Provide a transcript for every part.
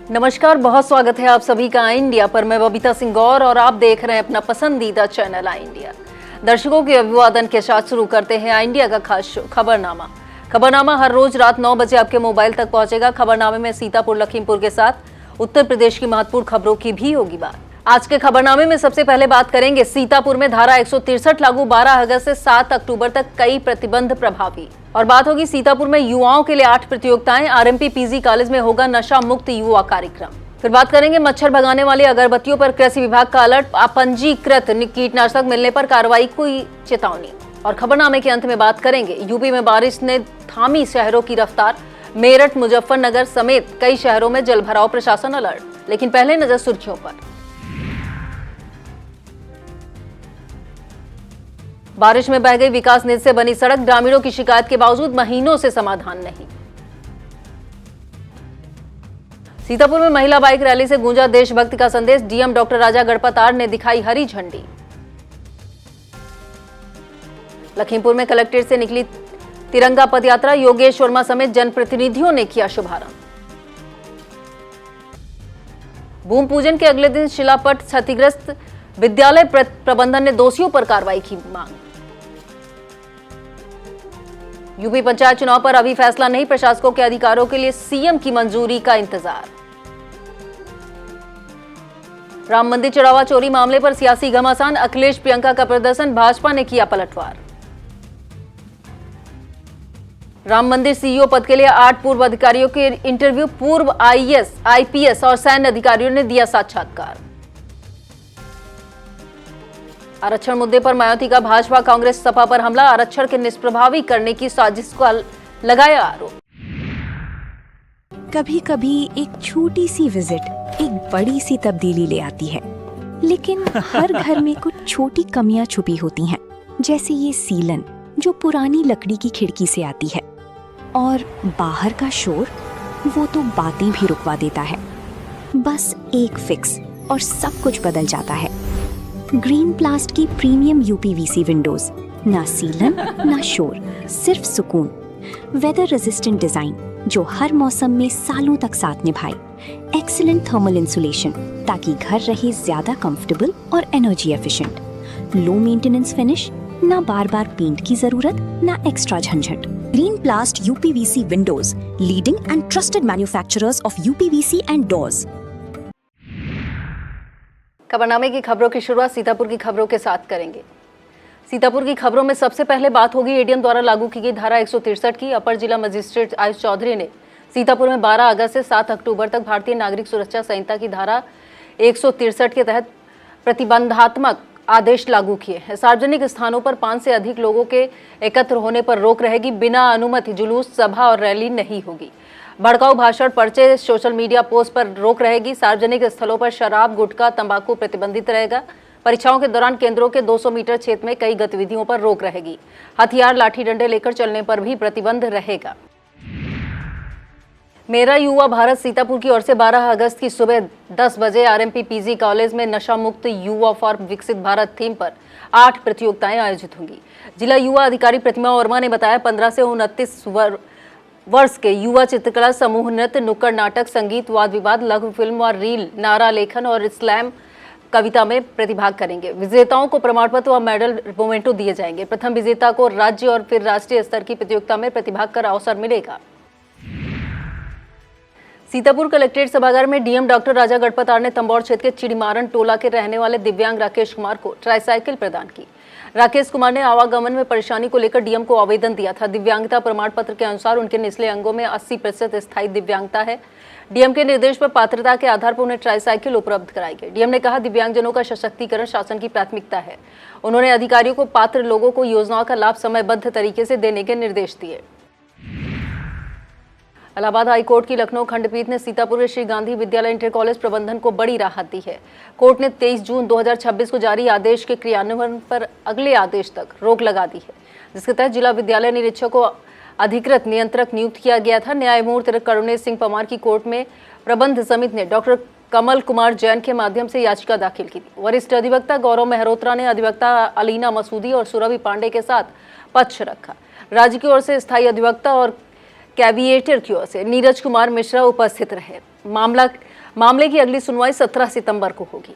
नमस्कार, बहुत स्वागत है आप सभी का आई इंडिया पर। मैं बबीता सिंह गौर और आप देख रहे हैं अपना पसंदीदा चैनल आई इंडिया। दर्शकों के अभिवादन के साथ शुरू करते हैं आई इंडिया का खास शो खबरनामा। खबरनामा हर रोज रात 9 बजे आपके मोबाइल तक पहुंचेगा। खबरनामे में सीतापुर लखीमपुर के साथ उत्तर प्रदेश की महत्वपूर्ण खबरों की भी होगी बात। आज के खबरनामे में सबसे पहले बात करेंगे सीतापुर में धारा 163 लागू, 12 अगस्त से 7 अक्टूबर तक कई प्रतिबंध प्रभावी। और बात होगी सीतापुर में युवाओं के लिए 8 प्रतियोगिताएं, आरएमपी पीजी कॉलेज में होगा नशा मुक्त युवा कार्यक्रम। फिर बात करेंगे मच्छर भगाने वाली अगरबत्तियों पर कृषि विभाग का अलर्ट, अपंजीकृत कीटनाशक मिलने पर कार्रवाई की चेतावनी। और खबरनामे के अंत में बात करेंगे यूपी में बारिश ने थामी शहरों की रफ्तार, मेरठ, मुजफ्फरनगर समेत कई शहरों में जलभराव, प्रशासन अलर्ट। लेकिन पहले नजर सुर्खियों पर। बारिश में बह गई विकास निधि से बनी सड़क, ग्रामीणों की शिकायत के बावजूद महीनों से समाधान नहीं। सीतापुर में महिला बाइक रैली से गूंजा देशभक्ति का संदेश, डीएम डॉक्टर राजा गढ़पतार ने दिखाई हरी झंडी। लखीमपुर में कलेक्ट्रेट से निकली तिरंगा पदयात्रा, योगेश वर्मा समेत जनप्रतिनिधियों ने किया शुभारंभ। भूमि पूजन के अगले दिन शिलापट क्षतिग्रस्त, विद्यालय प्रबंधन ने दोषियों पर कार्रवाई की मांग। यूपी पंचायत चुनाव पर अभी फैसला नहीं, प्रशासकों के अधिकारों के लिए सीएम की मंजूरी का इंतजार। राम मंदिर चढ़ावा चोरी मामले पर सियासी घमासान, अखिलेश प्रियंका का प्रदर्शन, भाजपा ने किया पलटवार। राम मंदिर सीईओ पद के लिए 8 पूर्व अधिकारियों के इंटरव्यू, पूर्व आईएएस, आईपीएस और सैन्य अधिकारियों ने दिया साक्षात्कार। आरक्षण मुद्दे पर मायावती का भाजपा कांग्रेस सपा पर हमला, आरक्षण के निष्प्रभावी करने की साजिश का लगाया आरोप। कभी कभी एक छोटी सी विजिट एक बड़ी सी तब्दीली ले आती है, लेकिन हर घर में कुछ छोटी कमियां छुपी होती हैं, जैसे ये सीलन जो पुरानी लकड़ी की खिड़की से आती है, और बाहर का शोर वो तो बातें भी रुकवा देता है। बस एक फिक्स और सब कुछ बदल जाता है। ग्रीन प्लास्ट की प्रीमियम यूपीवीसी विंडोज, ना सीलन ना शोर, सिर्फ सुकून। वेदर रेजिस्टेंट डिजाइन जो हर मौसम में सालों तक साथ निभाए। एक्सीलेंट थर्मल इंसुलेशन ताकि घर रहे ज्यादा कंफर्टेबल और energy efficient. Low maintenance finish, ना बार बार पेंट की जरूरत, ना एक्स्ट्रा झंझट। Green plast UPVC windows, leading and trusted manufacturers of UPVC and doors. खबरनामे की खबरों की शुरुआत सीतापुर की खबरों के साथ करेंगे। सीतापुर की खबरों में सबसे पहले बात होगी एडीएम द्वारा लागू की गई धारा 163 की। अपर जिला मजिस्ट्रेट आयुष चौधरी ने सीतापुर में 12 अगस्त से 7 अक्टूबर तक भारतीय नागरिक सुरक्षा संहिता की धारा 163 के तहत प्रतिबंधात्मक आदेश लागू किए हैं। सार्वजनिक स्थानों पर 5 से अधिक लोगों के एकत्र होने पर रोक रहेगी। बिना अनुमति जुलूस, सभा और रैली नहीं होगी। भड़काऊ भाषण, पर्चे, सोशल मीडिया पोस्ट पर रोक रहेगी। सार्वजनिक स्थलों पर शराब, गुटखा, तंबाकू प्रतिबंधित रहेगा। परीक्षाओं के दौरान केंद्रों के 200 मीटर क्षेत्र में कई गतिविधियों पर रोक रहेगी। हथियार, लाठी डंडे लेकर चलने पर भी प्रतिबंध रहेगा। मेरा युवा भारत सीतापुर की ओर से 12 अगस्त की सुबह 10 बजे आरएमपी पीजी कॉलेज में नशा मुक्त युवा फॉर विकसित भारत थीम पर 8 प्रतियोगिताएं आयोजित होंगी। जिला युवा अधिकारी प्रतिमा वर्मा ने बताया 15 से 29 वर्ष के युवा चित्रकला, समूह नृत्य, नुक्कड़ नाटक, संगीत, वाद विवाद, लघु फिल्म और रील, नारा लेखन और स्लैम कविता में प्रतिभाग करेंगे। विजेताओं को प्रमाण पत्र व मेडल मोमेंटो दिए जाएंगे। प्रथम विजेता को राज्य और फिर राष्ट्रीय स्तर की प्रतियोगिता में प्रतिभाग कर अवसर मिलेगा। सीतापुर कलेक्ट्रेट सभागार में डीएम डॉक्टर राजा गढ़पतार ने तंबौर क्षेत्र के चिड़ीमारन टोला के रहने वाले दिव्यांग राकेश कुमार को ट्राईसाइकिल प्रदान की। राकेश कुमार ने आवागमन में परेशानी को लेकर डीएम को आवेदन दिया था। दिव्यांगता प्रमाण पत्र के अनुसार उनके निचले अंगों में 80% स्थायी दिव्यांगता है। डीएम के निर्देश पर पात्रता के आधार पर उन्हें ट्राईसाइकिल उपलब्ध कराई गई। डीएम ने कहा, दिव्यांगजनों का सशक्तिकरण शासन की प्राथमिकता है। उन्होंने अधिकारियों को पात्र लोगों को योजनाओं का लाभ समयबद्ध तरीके से देने के निर्देश दिए। इलाहाबाद हाईकोर्ट की लखनऊ खंडपीठ ने सीतापुर के श्री गांधी विद्यालय इंटर कॉलेज प्रबंधन को बड़ी राहत दी है। कोर्ट ने 23 जून 2026 को जारी आदेश के क्रियान्वयन पर अगले आदेश तक रोक लगा दी है, जिसके तहत जिला विद्यालय निरीक्षक को अधिकृत नियंत्रक नियुक्त किया गया था। न्यायमूर्ति करुणेश सिंह परमार की कोर्ट में प्रबंध समिति ने डॉक्टर कमल कुमार जैन के माध्यम से याचिका दाखिल की थी। वरिष्ठ अधिवक्ता गौरव मेहरोत्रा ने अधिवक्ता अलीना मसूदी और सुरभि पांडे के साथ पक्ष रखा। राज्य की ओर से स्थायी अधिवक्ता और कैविएटर की ओर से नीरज कुमार मिश्रा उपस्थित रहे। मामला मामले की अगली सुनवाई 17 सितंबर को होगी।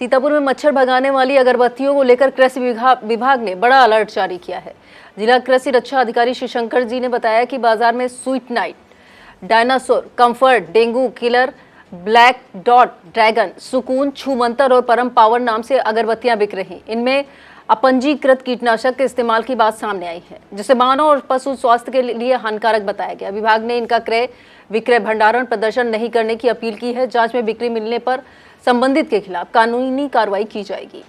सीतापुर में मच्छर भगाने वाली अगरबत्तियों को लेकर कृषि विभाग ने बड़ा अलर्ट जारी किया है। जिला कृषि रक्षा अधिकारी श्री शंकर जी ने बताया कि बाजार में sweet night, dinosaur, comfort, dengue killer, black dot, dragon, सुकून, छूमंतर और परम पावर नाम से अगरबत्तियां बिक रही। इनमें अपंजीकृत कीटनाशक के इस्तेमाल की बात सामने आई है, जिसे मानव और पशु स्वास्थ्य के लिए हानिकारक बताया गया। विभाग ने इनका क्रय विक्रय भंडारण प्रदर्शन नहीं करने की अपील की है। जांच में बिक्री मिलने पर संबंधित के खिलाफ कानूनी कार्रवाई की जाएगी।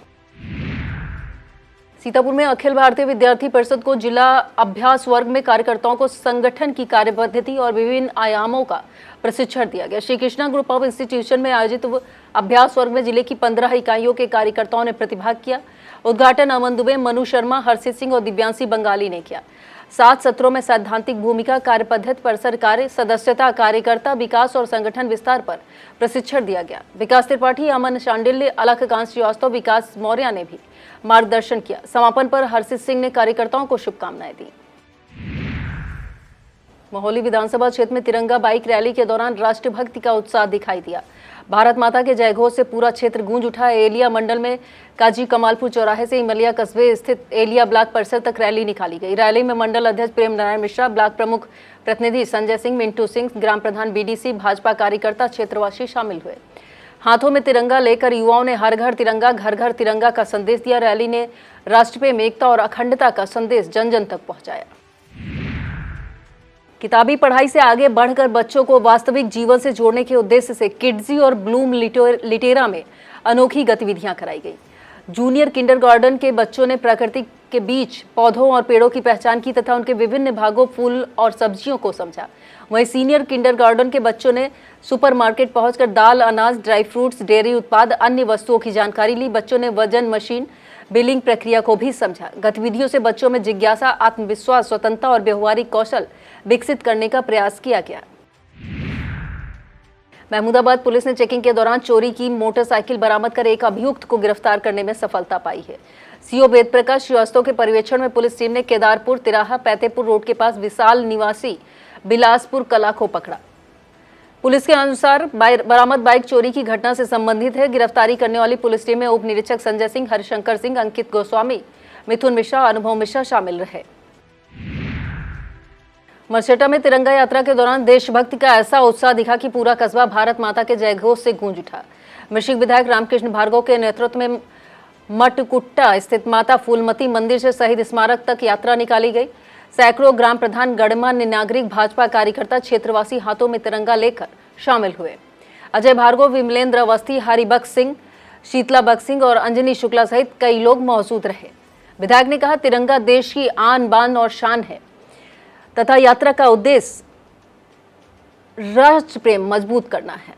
सीतापुर में अखिल भारतीय विद्यार्थी परिषद को जिला अभ्यास वर्ग में कार्यकर्ताओं को संगठन की कार्यपद्धति और विभिन्न आयामों का प्रशिक्षण दिया गया। Shri Krishna group of institution में आयोजित अभ्यास वर्ग में जिले की 15 इकाइयों के कार्यकर्ताओं ने प्रतिभाग किया। उद्घाटन अमन दुबे, मनु शर्मा, हर्षित सिंह और दिव्यांशी बंगाली ने किया। 7 सत्रों में सैद्धांतिक भूमिका, कार्यपद्धति, परिसर कार्य, सदस्यता, कार्यकर्ता विकास और संगठन विस्तार पर प्रशिक्षण दिया गया। विकास त्रिपाठी, अमन शांडिल्य, अलखकांत श्रीवास्तव, विकास मौर्य ने भी मार्गदर्शन किया। समापन पर हर्षित सिंह ने कार्यकर्ताओं को शुभकामनाएं दी। मोहाली विधानसभा क्षेत्र में तिरंगा बाइक रैली के दौरान राष्ट्रभक्ति का उत्साह दिखाई दिया। भारत माता के जयघोष से पूरा क्षेत्र गूंज उठा। एलिया मंडल में काजी कमालपुर चौराहे से इमलिया कस्बे स्थित एलिया ब्लॉक परिसर तक रैली निकाली गई। रैली में मंडल अध्यक्ष प्रेम नारायण मिश्रा, ब्लॉक प्रमुख प्रतिनिधि संजय सिंह, मिंटू सिंह, ग्राम प्रधान बीडीसी, भाजपा कार्यकर्ता, क्षेत्रवासी शामिल हुए। हाथों में तिरंगा लेकर युवाओं ने हर घर तिरंगा, घर घर तिरंगा का संदेश दिया। रैली ने राष्ट्रप्रेम, एकता और अखंडता का संदेश जन जन तक पहुंचाया। किताबी पढ़ाई से आगे बढ़कर बच्चों को वास्तविक जीवन से जोड़ने के उद्देश्य से किड्जी और ब्लूम लिटेरा में अनोखी गतिविधियां कराई गई। जूनियर किंडरगार्टन के बच्चों ने प्रकृति के बीच पौधों और पेड़ों की पहचान की तथा उनके विभिन्न भागों, फूल और सब्जियों को समझा। वहीं सीनियर किंडरगार्टन के बच्चों ने सुपरमार्केट पहुंचकर दाल, अनाज, ड्राई फ्रूट्स, डेयरी उत्पाद, अन्य वस्तुओं की जानकारी ली। बच्चों ने वजन मशीन, बिलिंग प्रक्रिया को भी समझा। गतिविधियों से बच्चों में जिज्ञासा, आत्मविश्वास, स्वतंत्रता और व्यवहारिक कौशल विकसित करने का प्रयास किया गया। महमूदाबाद पुलिस ने चेकिंग के दौरान चोरी की मोटरसाइकिल बरामद कर एक अभियुक्त को गिरफ्तार करने में सफलता पाई है। सीओ वेद प्रकाश श्रीवास्तव के पर्यवेक्षण में पुलिस टीम ने केदारपुर तिराहा पैतेपुर रोड के पास विशाल निवासी बिलासपुर कला को पकड़ा। पुलिस के अनुसार बरामद बाइक चोरी की घटना से संबंधित है। गिरफ्तारी करने वाली पुलिस टीम में उप निरीक्षक संजय सिंह, हरिशंकर सिंह, अंकित गोस्वामी, मिथुन मिश्रा, अनुभव मिश्रा शामिल रहे। मरसेटा में तिरंगा यात्रा के दौरान देशभक्ति का ऐसा उत्साह दिखा कि पूरा कस्बा भारत माता के जयघोष से गूंज उठा। मिश्रिक विधायक रामकृष्ण भार्गव के नेतृत्व में मटकुट्टा स्थित माता फूलमती मंदिर से शहीद स्मारक तक यात्रा निकाली गई। सैकड़ों ग्राम प्रधान, गणमान्य नागरिक, भाजपा कार्यकर्ता, क्षेत्रवासी हाथों में तिरंगा लेकर शामिल हुए। अजय भार्गव, विमलेंद्र अवस्थी, हरिबख्श सिंह, शीतला बख्सिंग और अंजनी शुक्ला सहित कई लोग मौजूद रहे। विधायक ने कहा, तिरंगा देश की आन बान और शान है तथा यात्रा का उद्देश्य राष्ट्र प्रेम मजबूत करना है।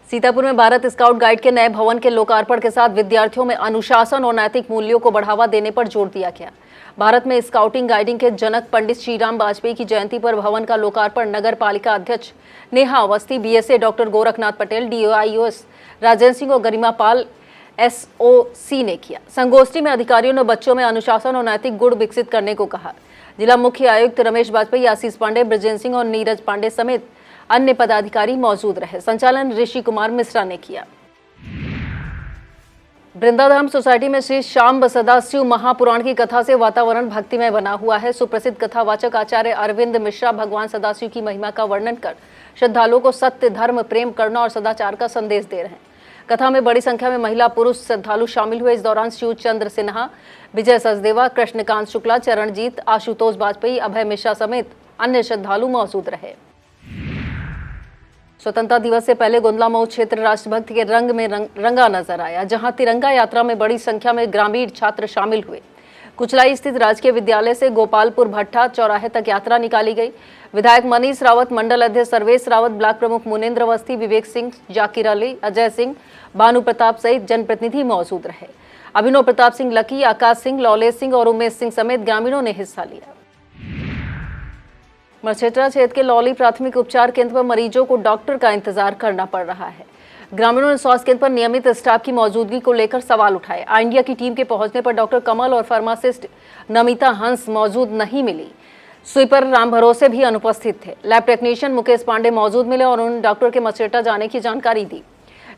सीतापुर में भारत स्काउट गाइड के नए भवन के लोकार्पण के साथ विद्यार्थियों में अनुशासन और नैतिक मूल्यों को बढ़ावा देने पर जोर दिया गया। भारत में स्काउटिंग गाइडिंग के जनक पंडित श्रीराम वाजपेयी की जयंती पर भवन का लोकार्पण नगर पालिका अध्यक्ष Neha Awasthi, BSA doctor Gorakhnath Patel, DIOS Rajendra Singh और गरिमा पाल एसओसी ने किया। संगोष्ठी में अधिकारियों ने बच्चों में अनुशासन और नैतिक गुण विकसित करने को कहा। जिला मुख्य आयुक्त रमेश वाजपेयी, आशीष पांडे, ब्रजेंद्र सिंह और नीरज पांडे समेत अन्य पदाधिकारी मौजूद रहे। संचालन ऋषि कुमार मिश्रा ने किया। वृंदाधाम सोसाइटी में श्री श्याम सदाशिव महापुराण की कथा से वातावरण भक्तिमय बना हुआ है। सुप्रसिद्ध कथावाचक आचार्य अरविंद मिश्रा भगवान सदाशिव की महिमा का वर्णन कर श्रद्धालुओं को सत्य, धर्म, प्रेम, करुणा और सदाचार का संदेश दे रहे हैं। कथा में बड़ी संख्या में महिला पुरुष श्रद्धालु शामिल हुए। इस दौरान शिव चंद्र सिन्हा, विजय सचदेवा, कृष्णकांत शुक्ला, चरणजीत, आशुतोष वाजपेयी, अभय मिश्रा समेत अन्य श्रद्धालु मौजूद रहे। स्वतंत्रता दिवस से पहले गुंदला मऊ क्षेत्र राष्ट्रभक्ति के रंग में रंगा नजर आया, जहां तिरंगा यात्रा में बड़ी संख्या में ग्रामीण छात्र शामिल हुए। कुचलाई स्थित राजकीय विद्यालय से गोपालपुर भट्टा चौराहे तक यात्रा निकाली गई। विधायक मनीष रावत, मंडल अध्यक्ष सर्वेश रावत, ब्लॉक प्रमुख मुनेन्द्र अवस्थी, विवेक सिंह, जाकिर अली, अजय सिंह, भानु प्रताप सहित जनप्रतिनिधि मौजूद रहे। अभिनव प्रताप सिंह लकी, आकाश सिंह, लौलेश सिंह और उमेश सिंह समेत ग्रामीणों ने हिस्सा लिया। मरसेटा क्षेत्र के लौली प्राथमिक उपचार केंद्र पर मरीजों को डॉक्टर का इंतजार करना पड़ रहा है। ग्रामीणों ने स्वास्थ्य केंद्र पर नियमित स्टाफ की मौजूदगी को लेकर सवाल उठाए। इंडिया की टीम के पहुंचने पर डॉक्टर कमल और फार्मासिस्ट नमिता हंस मौजूद नहीं मिली। स्वीपर राम भरोसे भी अनुपस्थित थे। लैब टेक्नीशियन मुकेश पांडे मौजूद मिले और उन्होंने डॉक्टर के मचेटा जाने की जानकारी दी।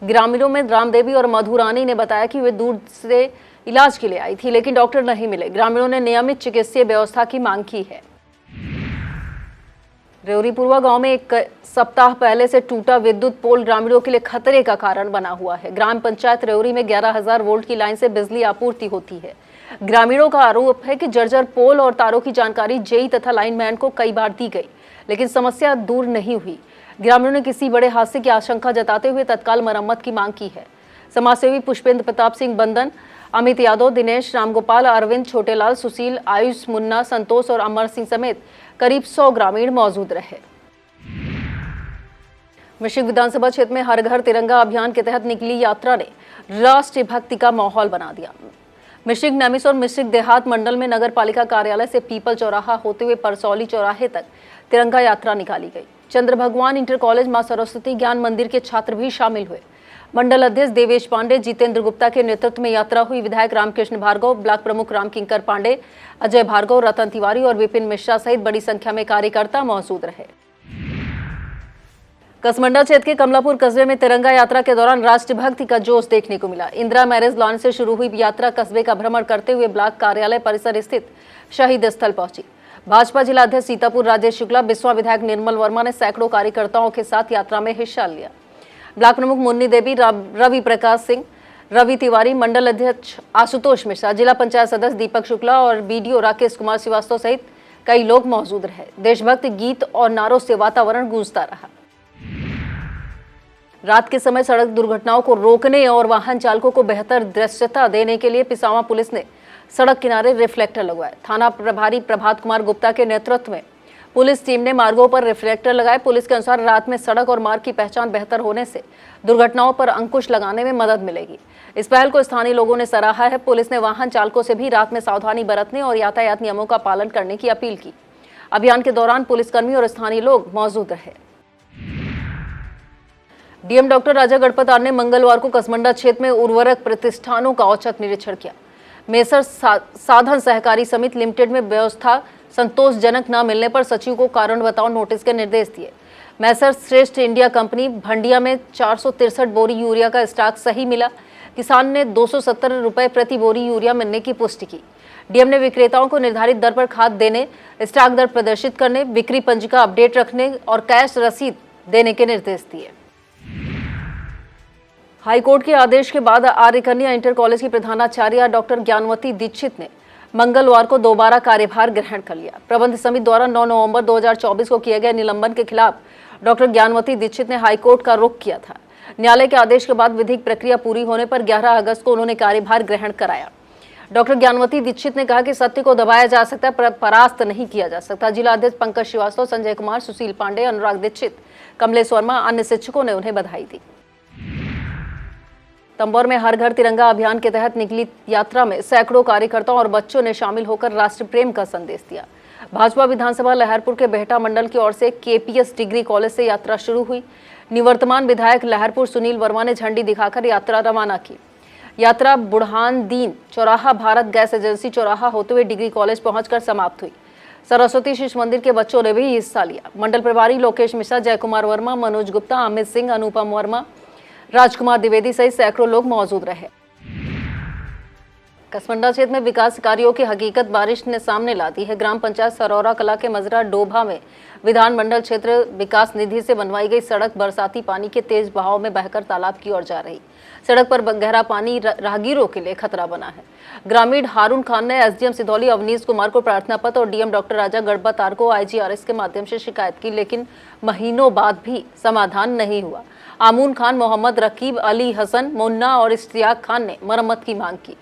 ग्रामीणों में रामदेवी और मधुरानी ने बताया कि वे दूर से इलाज के लिए आई थी, लेकिन डॉक्टर नहीं मिले। ग्रामीणों ने नियमित चिकित्सीय व्यवस्था की मांग की है। रेवरीपुरवा गांव में एक सप्ताह पहले से टूटा विद्युत पोल ग्रामीणों के लिए खतरे का कारण बना हुआ है। ग्राम पंचायत रेवरी में 11,000 वोल्ट की लाइन से बिजली आपूर्ति होती है। ग्रामीणों का आरोप है कि जर्जर पोल और तारों की जानकारी जेई तथा लाइनमैन को कई बार दी गई, लेकिन समस्या दूर नहीं हुई। ग्रामीणों ने किसी बड़े हादसे की आशंका जताते हुए तत्काल मरम्मत की मांग की है। समाजसेवी पुष्पेंद्र प्रताप सिंह बंदन, अमित यादव, दिनेश, रामगोपाल, अरविंद, छोटेलाल, सुशील, आयुष, मुन्ना, संतोष और अमर सिंह समेत करीब 100 ग्रामीण मौजूद रहे। मिश्रिक विधानसभा क्षेत्र में हर घर तिरंगा अभियान के तहत निकली यात्रा ने राष्ट्रीय भक्ति का माहौल बना दिया। मिश्रिक नैमिष और मिश्रिक देहात मंडल में नगर पालिका कार्यालय से पीपल चौराहा होते हुए परसौली चौराहे तक तिरंगा यात्रा निकाली गई। चंद्र भगवान इंटर कॉलेज मां सरस्वती ज्ञान मंदिर के छात्र भी शामिल हुए। मंडल अध्यक्ष देवेश पांडे, जितेंद्र गुप्ता के नेतृत्व में यात्रा हुई। विधायक रामकृष्ण भार्गव, ब्लॉक प्रमुख रामकिंकर पांडे, अजय भार्गव, रतन तिवारी और विपिन मिश्रा सहित बड़ी संख्या में कार्यकर्ता मौजूद रहे। कसमंडा क्षेत्र के कमलापुर कस्बे में तिरंगा यात्रा के दौरान राष्ट्रभक्ति का जोश देखने को मिला। इंदिरा मैरिज लॉन से शुरू हुई यात्रा कस्बे का भ्रमण करते हुए ब्लॉक कार्यालय परिसर स्थित शहीद स्थल पहुंची। भाजपा जिला अध्यक्ष सीतापुर राजेश शुक्ला, बिस्वा विधायक निर्मल वर्मा ने सैकड़ों कार्यकर्ताओं के साथ यात्रा में हिस्सा लिया। ब्लॉक प्रमुख मुन्नी देवी, रवि प्रकाश सिंह, रवि तिवारी, मंडल अध्यक्ष आशुतोष मिश्रा, जिला पंचायत सदस्य दीपक शुक्ला और बीडीओ राकेश कुमार श्रीवास्तव सहित कई लोग मौजूद रहे। देशभक्त गीत और नारों से वातावरण गूंजता रहा। रात के समय सड़क दुर्घटनाओं को रोकने और वाहन चालकों को बेहतर दृश्यता देने के लिए पिसावा पुलिस ने सड़क किनारे रिफ्लेक्टर लगवाए। थाना प्रभारी प्रभात कुमार गुप्ता के नेतृत्व में पुलिस टीम ने मार्गों पर रिफ्लेक्टर लगाए। पुलिस के अनुसार रात में सड़क और मार्ग की पहचान बेहतर होने से दुर्घटनाओं पर अंकुश लगाने में मदद मिलेगी। इस पहल को स्थानीय लोगों ने सराहा है। पुलिस ने वाहन चालकों से भी रात में सावधानी बरतने और यातायात नियमों का पालन करने की अपील की। अभियान के दौरान पुलिसकर्मी और स्थानीय लोग मौजूद रहे। डीएम डॉक्टर राजा गणपतार ने मंगलवार को कसमंडा क्षेत्र में उर्वरक प्रतिष्ठानों का औचक निरीक्षण किया। मेसर साधन सहकारी समिति लिमिटेड में व्यवस्था संतोषजनक न मिलने पर सचिव को कारण बताओ नोटिस के निर्देश दिए। मैसर श्रेष्ठ इंडिया कंपनी भंडिया में 463 बोरी यूरिया का स्टॉक सही मिला। किसान ने 270 रुपए प्रति बोरी यूरिया मिलने की पुष्टि की। डीएम ने विक्रेताओं को निर्धारित दर पर खाद देने, स्टॉक दर प्रदर्शित करने, बिक्री पंजिका अपडेट रखने और कैश रसीद देने के निर्देश दिए। हाईकोर्ट के आदेश के बाद आर्य कन्या इंटर कॉलेज की प्रधानाचार्य डॉक्टर ज्ञानवती दीक्षित ने मंगलवार को दोबारा कार्यभार ग्रहण कर लिया। प्रबंध समिति द्वारा 9 नवंबर 2024 को किए गए निलंबन के खिलाफ डॉक्टर ज्ञानवती दीक्षित ने हाईकोर्ट का रुख किया था। न्यायालय के आदेश के बाद विधिक प्रक्रिया पूरी होने पर 11 अगस्त को उन्होंने कार्यभार ग्रहण कराया। डॉक्टर ज्ञानवती दीक्षित ने कहा कि सत्य को दबाया जा सकता है, परास्त नहीं किया जा सकता। जिला अध्यक्ष पंकज श्रीवास्तव, संजय कुमार, सुशील पांडे, अनुराग दीक्षित, कमलेश वर्मा, अन्य शिक्षकों ने उन्हें बधाई दी। तंबौर में हर घर तिरंगा अभियान के तहत निकली यात्रा में सैकड़ों कार्यकर्ताओं और बच्चों ने शामिल होकर राष्ट्र प्रेम का संदेश दिया। भाजपा विधानसभा लहरपुर के बेहटा मंडल की ओर से केपीएस डिग्री कॉलेज से यात्रा शुरू हुई। निवर्तमान विधायक लहरपुर सुनील वर्मा ने झंडी दिखाकर यात्रा रवाना की। यात्रा बुढ़ान दीन चौराहा, भारत गैस एजेंसी चौराहा होते हुए डिग्री कॉलेज पहुंचकर समाप्त हुई। सरस्वती शिशु मंदिर के बच्चों ने भी हिस्सा लिया। मंडल प्रभारी लोकेश मिश्रा, जयकुमार वर्मा, मनोज गुप्ता, अमित सिंह, अनुपम वर्मा, राजकुमार द्विवेदी सहित सैकड़ों लोग मौजूद रहे। कसमंडा क्षेत्र में विकास कार्यों की हकीकत बारिश ने सामने ला दी है। ग्राम पंचायत सरौरा कला के मजरा डोभा में विधानमंडल क्षेत्र विकास निधि से बनवाई गई सड़क बरसाती पानी के तेज बहाव में बहकर तालाब की ओर जा रही। सड़क पर गहरा पानी राहगीरों के लिए खतरा बना है। ग्रामीण हारून खान ने एसडीएम सिधौली अवनीश कुमार को प्रार्थना पत्र और डीएम डॉक्टर राजा गणपतार को आईजीआरएस के माध्यम से शिकायत की, लेकिन महीनों बाद भी समाधान नहीं हुआ। आमून खान, मोहम्मद रकीब, अली हसन, मुन्ना और इश्तियाक खान ने मरम्मत की मांग की।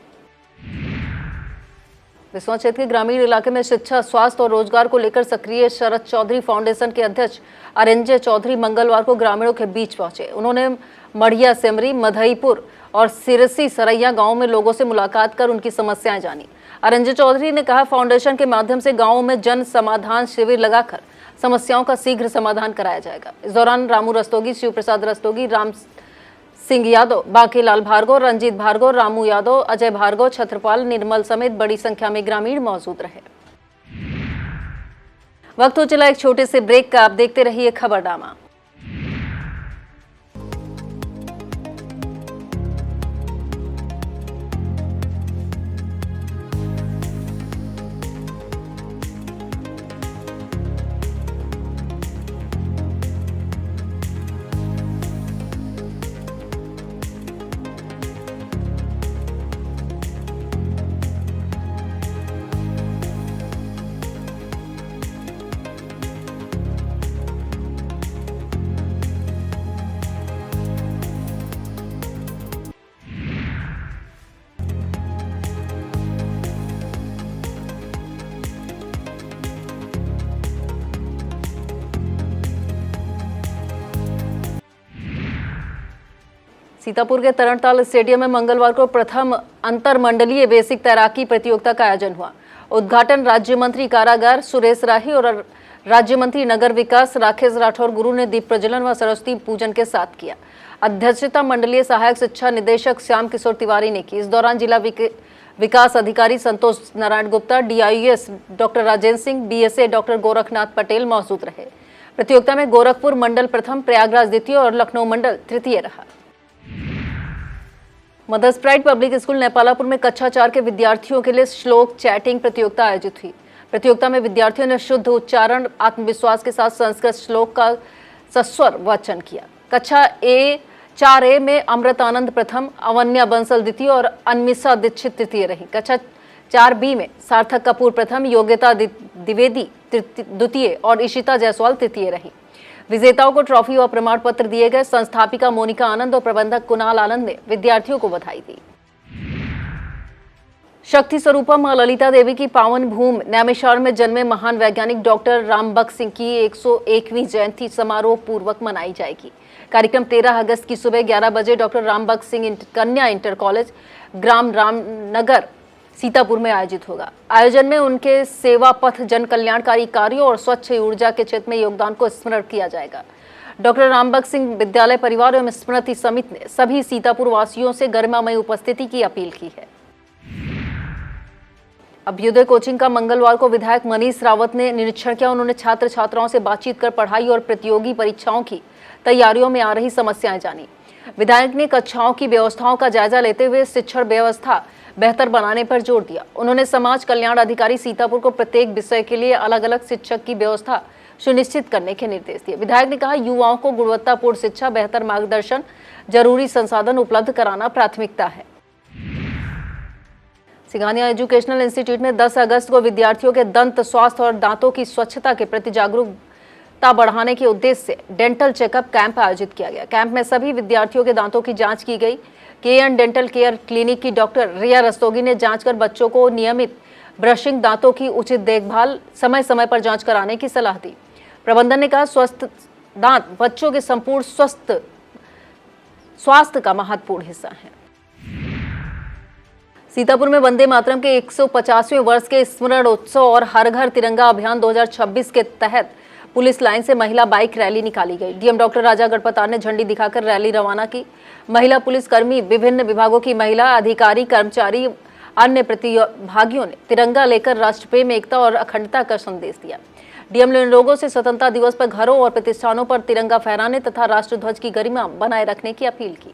बिस्वा क्षेत्र के ग्रामीण इलाके में शिक्षा, स्वास्थ्य और रोजगार को लेकर सक्रिय शरद चौधरी फाउंडेशन के अध्यक्ष अरेंजे चौधरी मंगलवार को ग्रामीणों के बीच पहुंचे। उन्होंने मढ़िया सेमरी, मधईपुर और सिरसी सरैया गांव में लोगों से मुलाकात कर उनकी समस्याएं जानी। अरेंजे चौधरी ने कहा, फाउंडेशन के माध्यम से गाँवों में जन समाधान शिविर लगाकर समस्याओं का शीघ्र समाधान कराया जाएगा। इस दौरान रामू रस्तोगी, शिव प्रसाद रस्तोगी, राम सिंह यादव, बाकीलाल भार्गव, रंजीत भार्गव, रामू यादव, अजय भार्गव, छत्रपाल, निर्मल समेत बड़ी संख्या में ग्रामीण मौजूद रहे। वक्त हो चला एक छोटे से ब्रेक का। आप देखते रहिए खबरनामा। सीतापुर के तरणताल स्टेडियम में मंगलवार को प्रथम अंतरमंडलीय बेसिक तैराकी प्रतियोगिता का आयोजन हुआ। उद्घाटन राज्य मंत्री कारागार सुरेश राही और राज्य मंत्री नगर विकास राकेश राठौर गुरु ने दीप प्रज्वलन व सरस्वती पूजन के साथ किया। अध्यक्षता मंडलीय सहायक शिक्षा निदेशक श्याम किशोर तिवारी ने की। इस दौरान जिला विकास अधिकारी Santosh Narayan Gupta, DIUS doctor Rajendra Singh, BSA doctor Gorakhnath Patel मौजूद रहे। प्रतियोगिता में गोरखपुर मंडल प्रथम, प्रयागराज द्वितीय और लखनऊ मंडल तृतीय रहा। मदर्स प्राइड पब्लिक स्कूल नेपालापुर में कक्षा 4 के विद्यार्थियों के लिए श्लोक चैटिंग प्रतियोगिता आयोजित हुई। प्रतियोगिता में विद्यार्थियों ने शुद्ध उच्चारण, आत्मविश्वास के साथ संस्कृत श्लोक का सस्वर वाचन किया। कक्षा 4A में अमृत आनंद प्रथम, अवन्या बंसल द्वितीय और अनमिसा दीक्षित तृतीय रही। कक्षा 4B में सार्थक कपूर प्रथम, योग्यता द्विवेदी द्वितीय और इशिता जायसवाल तृतीय रही। विजेताओं को ट्रॉफी और प्रमाण पत्र दिए गए। संस्थापिका मोनिका आनंद और प्रबंधक कुणाल आनंद ने विद्यार्थियों को बधाई दी। शक्ति स्वरूपा मां ललिता देवी की पावन भूमि नैमिषारण्य में जन्मे महान वैज्ञानिक डॉक्टर रामबख्श सिंह की 101वीं जयंती समारोह पूर्वक मनाई जाएगी। कार्यक्रम 13 अगस्त की सुबह 11 बजे डॉक्टर रामबख्श सिंह कन्या इंटर कॉलेज, ग्राम रामनगर, सीतापुर में आयोजित होगा। आयोजन में उनके सेवा पथ, जन कल्याणकारी कार्यों और स्वच्छ ऊर्जा के क्षेत्र में योगदान को स्मरण किया जाएगा। डॉक्टर रामबख्श सिंह विद्यालय परिवार एवं स्मृति समिति ने सभी सीतापुर वासियों से गरिमामयी उपस्थिति की अपील की है। अभ्युदय कोचिंग का मंगलवार को विधायक मनीष रावत ने निरीक्षण किया। उन्होंने छात्र छात्राओं से बातचीत कर पढ़ाई और प्रतियोगी परीक्षाओं की तैयारियों में आ रही समस्याएं जानी। विधायक ने कक्षाओं की व्यवस्थाओं का जायजा लेते हुए शिक्षण व्यवस्था बेहतर बनाने पर जोर दिया। उन्होंने समाज कल्याण अधिकारी सीतापुर को प्रत्येक विषय के लिए अलग अलग शिक्षक की व्यवस्था सुनिश्चित करने के निर्देश दिए। विधायक ने कहा, युवाओं को गुणवत्तापूर्ण शिक्षा, बेहतर मार्गदर्शन, जरूरी संसाधन उपलब्ध कराना प्राथमिकता है। सिंघानिया एजुकेशनल इंस्टीट्यूट में 10 अगस्त को विद्यार्थियों के दंत स्वास्थ्य और दांतों की स्वच्छता के प्रति जागरूकता बढ़ाने के उद्देश्य से डेंटल चेकअप कैंप आयोजित किया गया। कैंप में सभी विद्यार्थियों के दांतों की जांच की गई। KN डेंटल केयर क्लिनिक की डॉक्टर रिया रस्तोगी ने जांच कर बच्चों को नियमित ब्रशिंग, दांतों की उचित देखभाल, समय समय पर जांच कराने की सलाह दी। प्रबंधन ने कहा, स्वस्थ दांत बच्चों के संपूर्ण स्वास्थ्य का महत्वपूर्ण हिस्सा है। सीतापुर में वंदे मातरम के 150वें वर्ष के स्मरण उत्सव और हर घर तिरंगा अभियान 2026 के तहत पुलिस लाइन से महिला बाइक रैली निकाली गई। DM डॉक्टर राजा गढ़पतार ने झंडी दिखाकर रैली रवाना की। महिला पुलिसकर्मी, विभिन्न विभागों की महिला अधिकारी, कर्मचारी, अन्य प्रतिभागियों ने तिरंगा लेकर राष्ट्रप्रेम, एकता और अखंडता का संदेश दिया। DM ने लोगों से स्वतंत्रता दिवस पर घरों और प्रतिष्ठानों पर तिरंगा फहराने तथा राष्ट्रध्वज की गरिमा बनाए रखने की अपील की।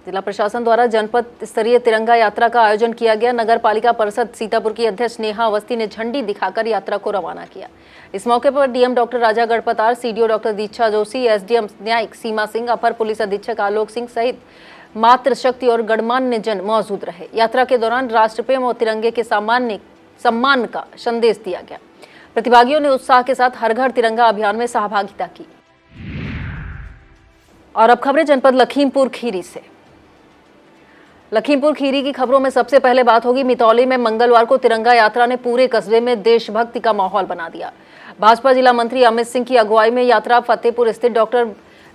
जिला प्रशासन द्वारा जनपद स्तरीय तिरंगा यात्रा का आयोजन किया गया। नगर पालिका परिषद सीतापुर की अध्यक्ष नेहा अवस्थी ने झंडी दिखाकर यात्रा को रवाना किया। इस मौके पर DM डॉक्टर राजा गढ़पतार, CDO डॉक्टर दीक्षा जोशी, SDM न्यायिक सीमा सिंह, अपर पुलिस अधीक्षक आलोक सिंह सहित मातृशक्ति और गणमान्य जन मौजूद रहे। यात्रा के दौरान राष्ट्रप्रेम और तिरंगे के सम्मान का संदेश दिया गया। प्रतिभागियों ने उत्साह के साथ हर घर तिरंगा अभियान में सहभागिता की। और अब खबरें जनपद लखीमपुर खीरी से। लखीमपुर खीरी की खबरों में सबसे पहले बात होगी मितौली में मंगलवार को तिरंगा यात्रा ने पूरे कस्बे में देशभक्ति का माहौल बना दिया। भाजपा जिला मंत्री अमित सिंह की अगुवाई में यात्रा फतेहपुर स्थित डॉक्टर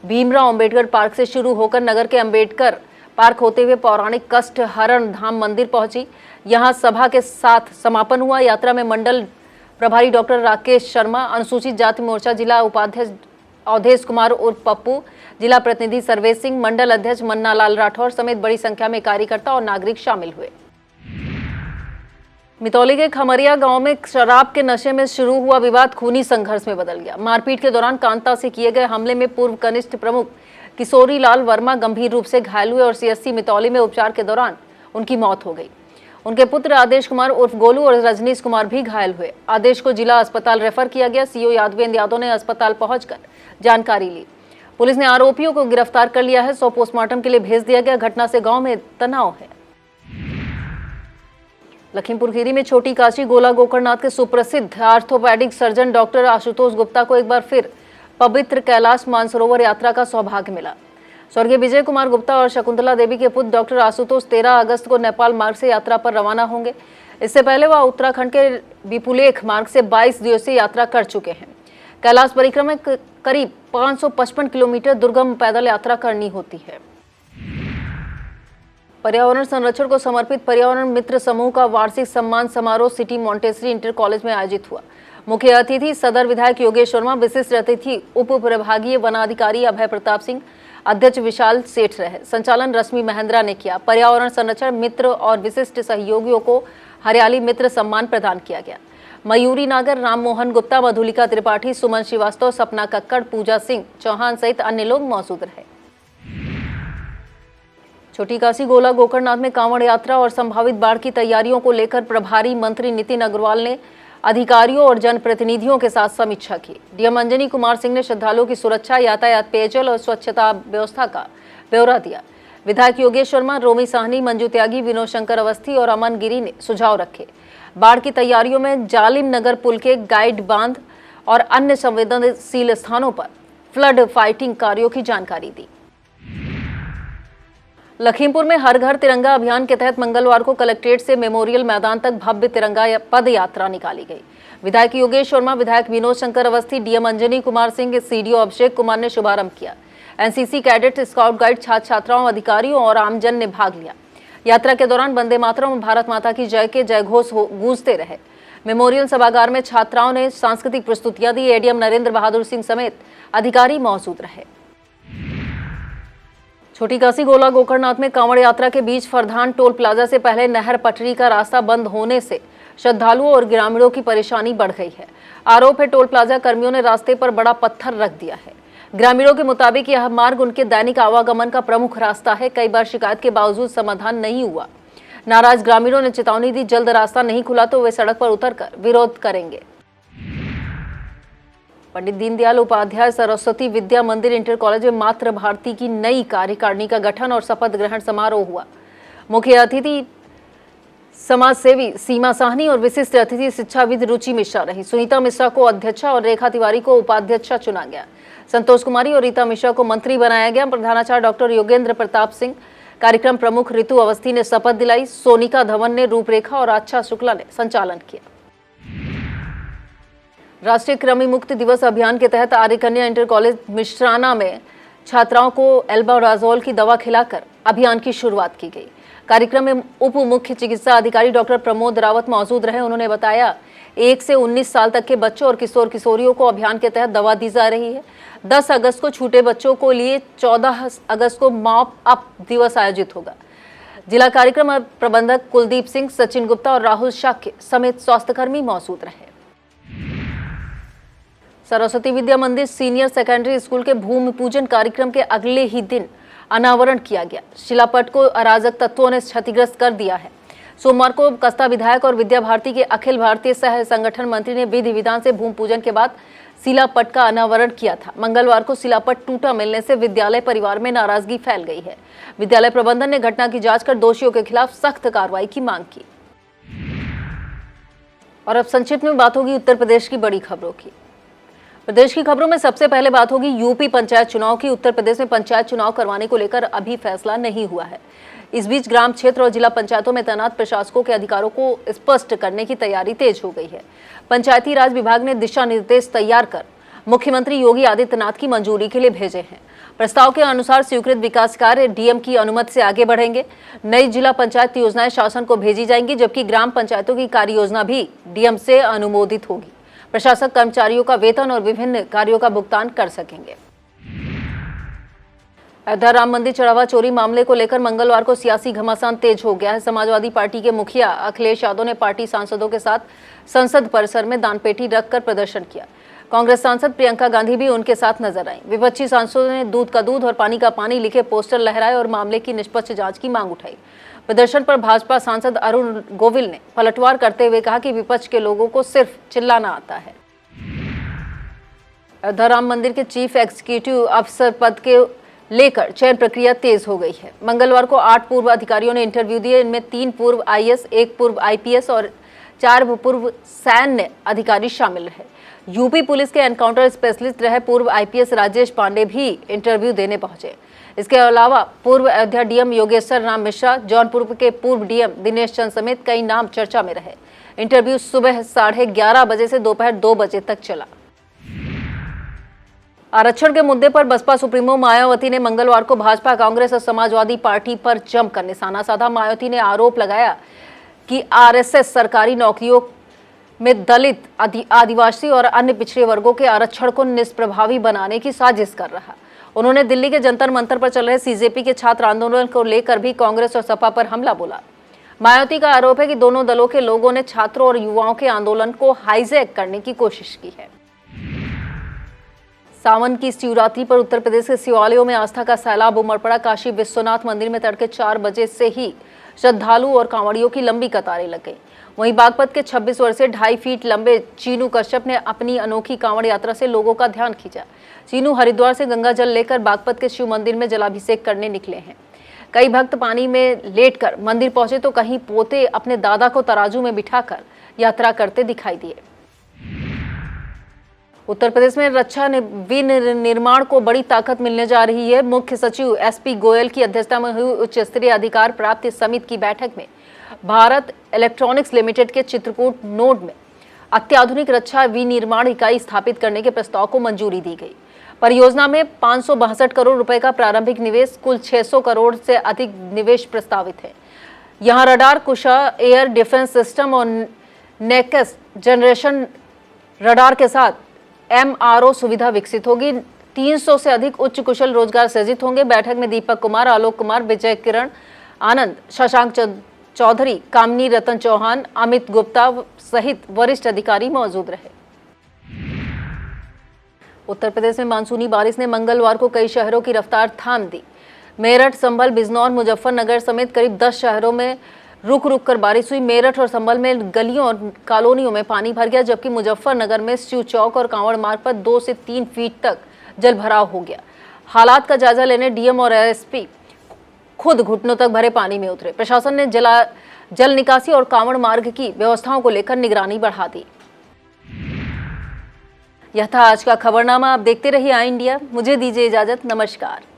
भीमराव अंबेडकर पार्क से शुरू होकर नगर के अंबेडकर पार्क होते हुए पौराणिक कष्ट हरण धाम मंदिर पहुंची। यहां सभा के साथ समापन हुआ। यात्रा में मंडल प्रभारी डॉक्टर राकेश शर्मा, अनुसूचित जाति मोर्चा जिला उपाध्यक्ष अवधेश कुमार उर्फ पप्पू, जिला प्रतिनिधि सर्वेश सिंह, मंडल अध्यक्ष मन्नालाल राठौर समेत बड़ी संख्या में कार्यकर्ता और नागरिक शामिल हुए। मितौली के खमरिया गांव में शराब के नशे में शुरू हुआ विवाद खूनी संघर्ष में बदल गया। मारपीट के दौरान कांता से किए गए हमले में पूर्व कनिष्ठ प्रमुख किशोरी लाल वर्मा गंभीर रूप से घायल हुए और सीएससी मितौली में उपचार के दौरान उनकी मौत हो गई। उनके पुत्र आदेश कुमार उर्फ गोलू और रजनीश कुमार भी घायल हुए। आदेश को जिला अस्पताल रेफर किया गया। सीओ यादवेंद्र यादव ने अस्पताल पहुंचकर जानकारी ली। पुलिस ने आरोपियों को गिरफ्तार कर लिया है। 100 पोस्टमार्टम के लिए भेज दिया गया। घटना से गांव में तनाव है। लखीमपुर खीरी में छोटी काशी गोला गोकर्णनाथ के सुप्रसिद्ध orthopaedic surgeon doctor Ashutosh Gupta को एक बार फिर पवित्र कैलाश मानसरोवर यात्रा का सौभाग्य मिला। स्वर्गीय विजय कुमार गुप्ता और शकुंतला देवी के पुत्र डॉक्टर आशुतोष 13 अगस्त को नेपाल मार्ग से यात्रा पर रवाना होंगे। इससे पहले वह उत्तराखंड के विपुलेख मार्ग से 22 दिवसीय यात्रा कर चुके हैं। कैलाश परिक्रमा में करीब 555 किलोमीटर दुर्गम पैदल यात्रा करनी होती है। पर्यावरण संरक्षण को समर्पित पर्यावरण मित्र समूह का वार्षिक सम्मान समारोह सिटी मॉन्टेसरी इंटर कॉलेज में आयोजित हुआ। मुख्य अतिथि सदर विधायक योगेश शर्मा, विशिष्ट अतिथि उप प्रभागीय वनाधिकारी अभय प्रताप सिंह, अध्यक्ष विशाल सेठ रहे। संचालन रश्मि महेंद्रा ने किया। पर्यावरण संरक्षण मित्र और विशिष्ट सहयोगियों को हरियाली मित्र सम्मान प्रदान किया गया। मयूरी नागर, राम मोहन गुप्ता, मधुलिका त्रिपाठी, सुमन श्रीवास्तव, सपना कक्कड़, पूजा सिंह चौहान सहित अन्य लोग मौजूद रहे। छोटी काशी गोला गोकर्णनाथ में कांवड़ यात्रा और संभावित बाढ़ की तैयारियों को लेकर प्रभारी मंत्री नितिन अग्रवाल ने अधिकारियों और जनप्रतिनिधियों के साथ समीक्षा की। डीएम अंजनी कुमार सिंह ने श्रद्धालुओं की सुरक्षा, यातायात, पेयजल और स्वच्छता व्यवस्था का ब्यौरा दिया। विधायक योगेश शर्मा, रोमी साहनी, मंजू त्यागी, विनोद शंकर अवस्थी और अमन गिरी ने सुझाव रखे। बाढ़ की तैयारियों में जालिम नगर पुल के गाइड बांध और अन्य संवेदनशील स्थानों पर फ्लड फाइटिंग कार्यों की जानकारी दी। लखीमपुर में हर घर तिरंगा अभियान के तहत मंगलवार को कलेक्ट्रेट से मेमोरियल मैदान तक भव्य तिरंगा पद यात्रा निकाली गई। विधायक योगेश शर्मा, विधायक विनोद शंकर अवस्थी, डीएम अंजनी कुमार सिंह, सीडीओ अभिषेक कुमार ने शुभारंभ किया। एनसीसी कैडेट, स्काउट गाइड, छात्र छात्राओं, अधिकारियों और आमजन ने भाग लिया। यात्रा के दौरान वंदे मातरम और भारत माता की जय के जयघोष गूंजते रहे। मेमोरियल सभागार में छात्राओं ने सांस्कृतिक प्रस्तुतियां दी। एडीएम नरेंद्र बहादुर सिंह समेत अधिकारी मौजूद रहे। छोटी काशी गोला गोकर्णनाथ में कांवड़ यात्रा के बीच फरधान टोल प्लाजा से पहले नहर पटरी का रास्ता बंद होने से श्रद्धालुओं और ग्रामीणों की परेशानी बढ़ गई है। आरोप है टोल प्लाजा कर्मियों ने रास्ते पर बड़ा पत्थर रख दिया है। ग्रामीणों के मुताबिक यह मार्ग उनके दैनिक आवागमन का प्रमुख रास्ता है। कई बार शिकायत के बावजूद समाधान नहीं हुआ। नाराज ग्रामीणों ने चेतावनी दी, जल्द रास्ता नहीं खुला तो वे सड़क पर उतरकर विरोध करेंगे। पंडित दीनदयाल उपाध्याय सरस्वती विद्या मंदिर इंटर कॉलेज में मातृ भारती की नई कार्यकारिणी का गठन और शपथ ग्रहण समारोह हुआ। मुख्य अतिथि समाज सेवी सीमा साहनी और विशिष्ट अतिथि शिक्षाविद रुचि मिश्रा रही। सुनीता मिश्रा को अध्यक्षा और रेखा तिवारी को उपाध्यक्षा चुना गया। संतोष कुमारी और रीता मिश्रा को मंत्री बनाया गया। प्रधानाचार्य डॉक्टर योगेंद्र प्रताप सिंह, कार्यक्रम प्रमुख ऋतु अवस्थी ने शपथ दिलाई। सोनिका धवन ने रूपरेखा और आच्छा शुक्ला ने संचालन किया। राष्ट्रीय कृमि मुक्त दिवस अभियान के तहत आर्य कन्या इंटर कॉलेज मिश्राना में छात्राओं को एल्बाडाजोल की दवा खिलाकर अभियान की शुरुआत की गई। कार्यक्रम में उप मुख्य चिकित्सा अधिकारी डॉक्टर प्रमोद रावत मौजूद रहे। उन्होंने बताया 1 से 19 साल तक के बच्चों और किशोर किशोरियों को अभियान के तहत दवा दी जा रही है। 10 अगस्त को छूटे बच्चों को लिए 14 अगस्त को मॉप अप दिवस आयोजित होगा। जिला कार्यक्रम प्रबंधक कुलदीप सिंह, सचिन गुप्ता और राहुल शाक्य समेत स्वास्थ्यकर्मी मौजूद रहे। सरस्वती विद्या मंदिर सीनियर सेकेंडरी स्कूल के भूमि पूजन कार्यक्रम के अगले ही दिन अनावरण किया गया। शिलापट को अराजक तत्वों ने क्षतिग्रस्त कर दिया है। सोमवार को कस्ता विधायक और विद्या भारती के अखिल भारतीय सह संगठन मंत्री ने विधि विधान से भूमि पूजन के बाद शिलापट का अनावरण किया था। मंगलवार को शिलापट टूटा मिलने से विद्यालय परिवार में नाराजगी फैल गई है। विद्यालय प्रबंधन ने घटना की जांच कर दोषियों के खिलाफ सख्त कार्रवाई की मांग की। और अब संक्षिप्त में बात होगी उत्तर प्रदेश की बड़ी खबरों की। प्रदेश की खबरों में सबसे पहले बात होगी यूपी पंचायत चुनाव की। उत्तर प्रदेश में पंचायत चुनाव करवाने को लेकर अभी फैसला नहीं हुआ है। इस बीच ग्राम क्षेत्र और जिला पंचायतों में तैनात प्रशासकों के अधिकारों को स्पष्ट करने की तैयारी तेज हो गई है। पंचायती राज विभाग ने दिशा निर्देश तैयार कर मुख्यमंत्री योगी आदित्यनाथ की मंजूरी के लिए भेजे हैं। प्रस्ताव के अनुसार स्वीकृत विकास कार्य डीएम की अनुमति से आगे बढ़ेंगे। नई जिला पंचायत योजनाएं शासन को भेजी जाएंगी, जबकि ग्राम पंचायतों की कार्य योजना भी डीएम से अनुमोदित होगी। प्रशासक कर्मचारियों का वेतन और विभिन्न कार्यों का भुगतान कर सकेंगे। अयोध्या राम मंदिर चढ़ावा चोरी मामले को लेकर मंगलवार को सियासी घमासान तेज हो गया है। समाजवादी पार्टी के मुखिया अखिलेश यादव ने पार्टी सांसदों के साथ संसद परिसर में दानपेटी रखकर प्रदर्शन किया। कांग्रेस सांसद प्रियंका गांधी भी उनके साथ नजर आई। विपक्षी सांसदों ने दूध का दूध और पानी का पानी लिखे पोस्टर लहराए और मामले की निष्पक्ष जांच की मांग उठाई। प्रदर्शन पर भाजपा सांसद अरुण गोविल ने पलटवार करते हुए कहा कि विपक्ष के लोगों को सिर्फ चिल्लाना आता है। अयोध्या राम मंदिर के चीफ एग्जीक्यूटिव अफसर पद के लेकर चयन प्रक्रिया तेज हो गई है। मंगलवार को 8 पूर्व अधिकारियों ने इंटरव्यू दिए। इनमें 3 पूर्व आईएएस, 1 पूर्व आईपीएस और 4 पूर्व सैन्य अधिकारी शामिल रहे। यूपी पुलिस के एनकाउंटर स्पेशलिस्ट रहे पूर्व आईपीएस राजेश पांडे भी इंटरव्यू देने पहुंचे। इसके अलावा पूर्व अयोध्या डीएम योगेश्वर राम मिश्रा, जौनपुर के पूर्व डीएम दिनेश चंद समेत कई नाम चर्चा में रहे। इंटरव्यू सुबह 11:30 बजे से दोपहर 2 बजे तक चला। आरक्षण के मुद्दे पर बसपा सुप्रीमो मायावती ने मंगलवार को भाजपा, कांग्रेस और समाजवादी पार्टी पर जमकर निशाना साधा। मायावती ने आरोप लगाया कि आरएसएस सरकारी नौकरियों में दलित, आदिवासी और अन्य पिछड़े वर्गों के आरक्षण को निष्प्रभावी बनाने की साजिश कर रहा। उन्होंने दिल्ली के जंतर मंतर पर चल रहे सीजेपी के छात्र आंदोलन को लेकर भी कांग्रेस और सपा पर हमला बोला। मायावती का आरोप है कि दोनों दलों के लोगों ने छात्रों और युवाओं के आंदोलन को हाईजैक करने की कोशिश की है। सावन की शिवरात्रि पर उत्तर प्रदेश के शिवालयों में आस्था का सैलाब उमड़ पड़ा। काशी विश्वनाथ मंदिर में तड़के 4 बजे से ही श्रद्धालु और कांवड़ियों की लंबी कतारें लग गई। वहीं बागपत के 26 वर्षीय 2.5 फीट लंबे चीनू कश्यप ने अपनी अनोखी कांवड़ यात्रा से लोगों का ध्यान खींचा। चीनू हरिद्वार से गंगा जल लेकर बागपत के शिव मंदिर में जलाभिषेक करने निकले हैं। कई भक्त पानी में लेटकर मंदिर पहुंचे तो कहीं पोते अपने दादा को तराजू में बिठाकर यात्रा करते दिखाई दिए। उत्तर प्रदेश में रक्षा विनिर्माण को बड़ी ताकत मिलने जा रही है। मुख्य सचिव एसपी गोयल की अध्यक्षता में हुई उच्च स्तरीय अधिकार प्राप्त समिति की बैठक में भारत इलेक्ट्रॉनिक्स लिमिटेड के चित्रकूट नोड में अत्याधुनिक रक्षा विनिर्माण इकाई स्थापित करने के प्रस्ताव को मंजूरी दी गई। परियोजना में 562 करोड़ रुपए का प्रारंभिक निवेश, कुल 600 करोड़ से अधिक निवेश प्रस्तावित है। यहां रडार, कुशा एयर डिफेंस सिस्टम और नेक्स्ट जनरेशन रडार के साथ एमआरओ सुविधा विकसित होगी। 300 से अधिक उच्च कुशल रोजगार सृजित होंगे। बैठक में दीपक कुमार, आलोक कुमार, विजय किरण आनंद, शशांक चौधरी, कामनी रतन चौहान, अमित गुप्ता सहित वरिष्ठ अधिकारी मौजूद रहे। उत्तर प्रदेश में मानसूनी बारिश ने मंगलवार को कई शहरों की रफ्तार थाम दी। मेरठ, संभल, बिजनौर, मुजफ्फरनगर समेत करीब 10 शहरों में रुक रुक कर बारिश हुई। मेरठ और संभल में गलियों और कॉलोनियों में पानी भर गया, जबकि मुजफ्फरनगर में शिव चौक और कांवड़ मार्ग पर 2 से 3 फीट तक जल भराव हो गया। हालात का जायजा लेने डीएम और एसपी खुद घुटनों तक भरे पानी में उतरे। प्रशासन ने जल निकासी और कांवड़ मार्ग की व्यवस्थाओं को लेकर निगरानी बढ़ा दी। यह था आज का खबरनामा। आप देखते रहिए आई इंडिया। मुझे दीजिए इजाजत। नमस्कार।